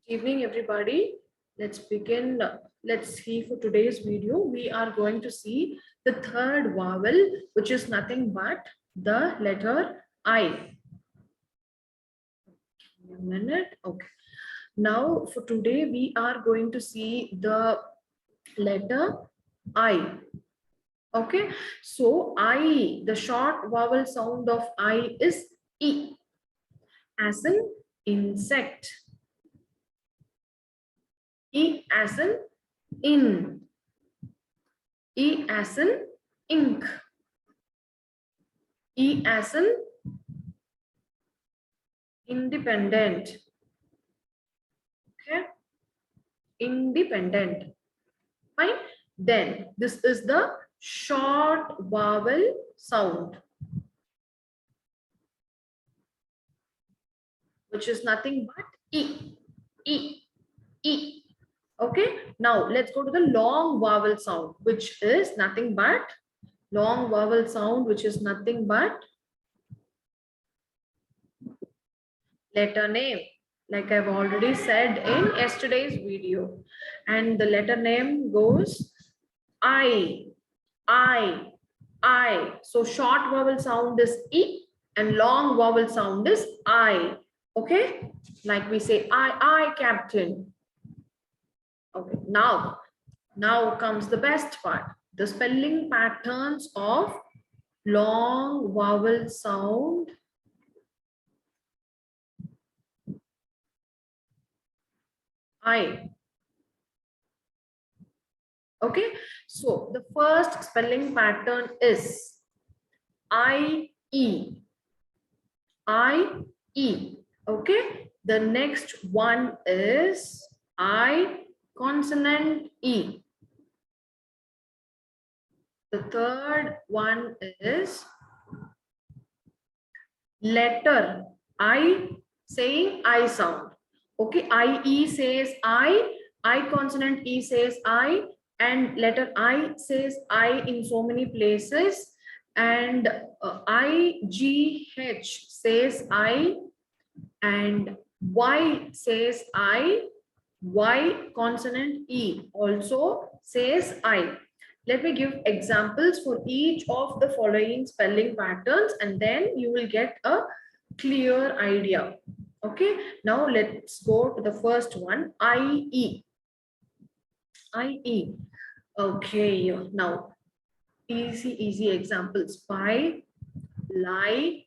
Good evening, everybody. Let's begin. Let's see for today's video. We are going to see the third vowel, which is nothing but the letter I. A minute. Okay. Now, for today, we are going to see the letter I. Okay. So, I, the short vowel sound of I is E, as in insect. E as in in. E as in ink. E as in independent. Okay. Independent. Fine. Then this is the short vowel sound, which is nothing but E. E. E. Okay. Now let's go to the long vowel sound, which is nothing but long vowel sound, which is nothing but letter name, like I've already said in yesterday's video. And the letter name goes I. So short vowel sound is E and long vowel sound is I. Okay, like we say I captain. Okay, now comes the best part, the spelling patterns of long vowel sound I. Okay, so the first spelling pattern is I-E. I-E. Okay, the next one is I consonant E. The third one is letter I saying I sound. Okay, I-E says I consonant E says I, and letter I says I in so many places, and IGH says I, and Y says I, Y consonant E also says I. Let me give examples for each of the following spelling patterns, and then you will get a clear idea. Okay, now let's go to the first one, I-E. I-E. Okay, now easy examples. By, lie,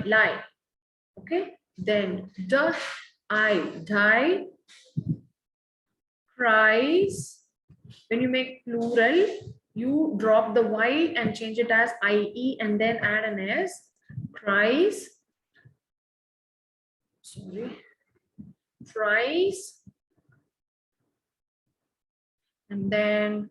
lie. Okay, then I, die, cries. When you make plural, you drop the Y and change it as IE and then add an S. Cries. Sorry. Tries. And then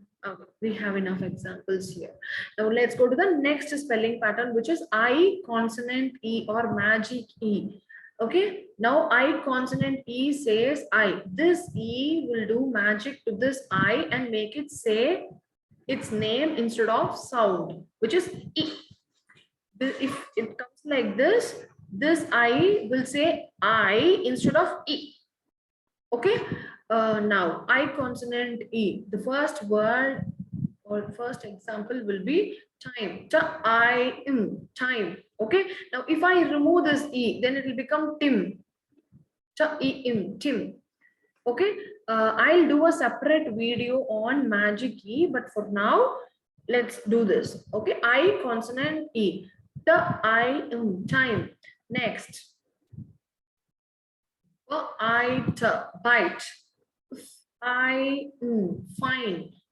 we have enough examples here. Now let's go to the next spelling pattern, which is I consonant E or magic E. Okay, now I consonant E says I. This E will do magic to this I and make it say its name instead of sound, which is E. If it comes like this I will say I instead of E. Okay, now I consonant E. The first word or first example will be time. Time. Okay, now if I remove this E, then it will become Tim. Tim. Okay, I'll do a separate video on magic E, but for now, let's do this. Okay, I consonant E. Time. Next, bite. Fine.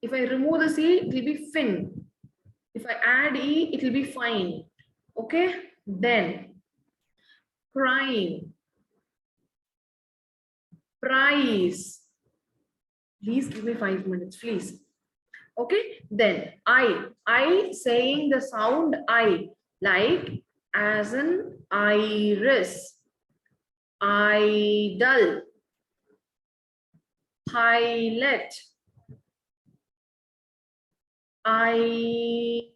If I remove the C, it will be fin. If I add E, it will be fine. Okay, then crying. Price. Please give me 5 minutes, please. Okay, then I saying the sound I, like as in iris, idle, pilot, iron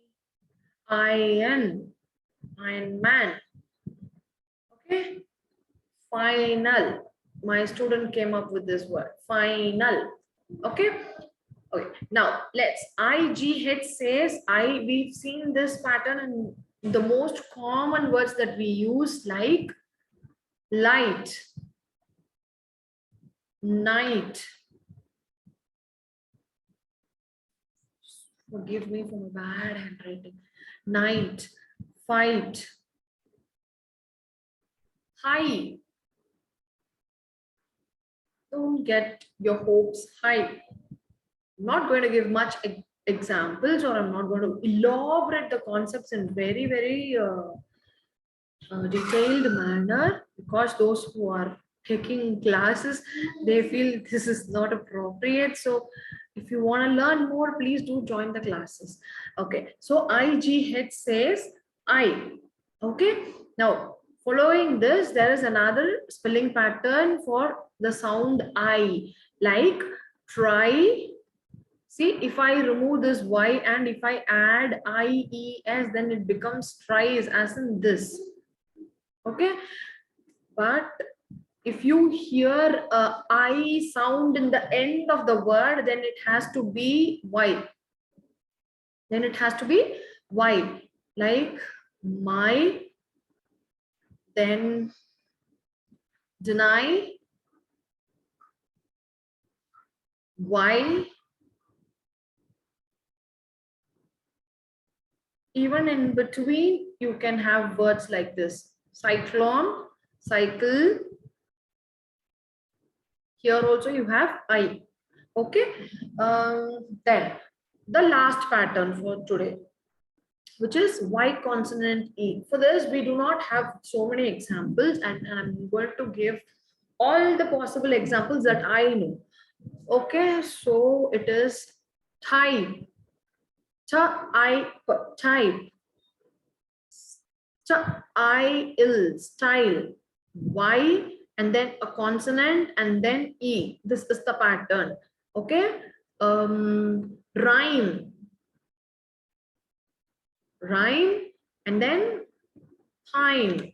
man. Okay, final. My student came up with this word, final. Okay. Okay. Now let's IGH says I. We've seen this pattern in the most common words that we use, like light, night. Forgive me for my bad handwriting. Night, fight, high. Don't get your hopes high. I'm not going to give much examples, or I'm not going to elaborate the concepts in very detailed manner, because those who are taking classes, they feel this is not appropriate. So if you want to learn more, please do join the classes. Okay, so IGH says I. Okay, now following this, there is another spelling pattern for the sound I, like try. See, if I remove this Y and if I add IES, then it becomes tries, as in this. Okay, but if you hear a I sound in the end of the word, then it has to be Y. Then it has to be Y, like my, then deny, Y. Even in between, you can have words like this: cyclone, cycle. Here also you have I. Okay. Then the last pattern for today, which is Y consonant E. For this, we do not have so many examples, and I'm going to give all the possible examples that I know. Okay, so it is type, type, style, Y, and then a consonant, and then E. This is the pattern. Okay. Rhyme, and then time.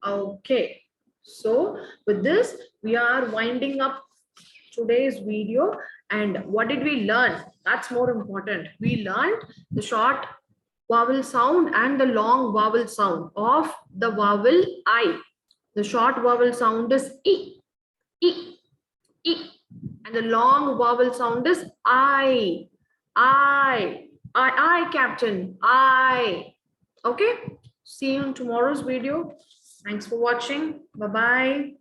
Okay, so with this, we are winding up today's video. And what did we learn? That's more important. We learned the short vowel sound and the long vowel sound of the vowel I. The short vowel sound is E, E, E, and the long vowel sound is I, Captain, I. Okay, see you in tomorrow's video. Thanks for watching. Bye bye.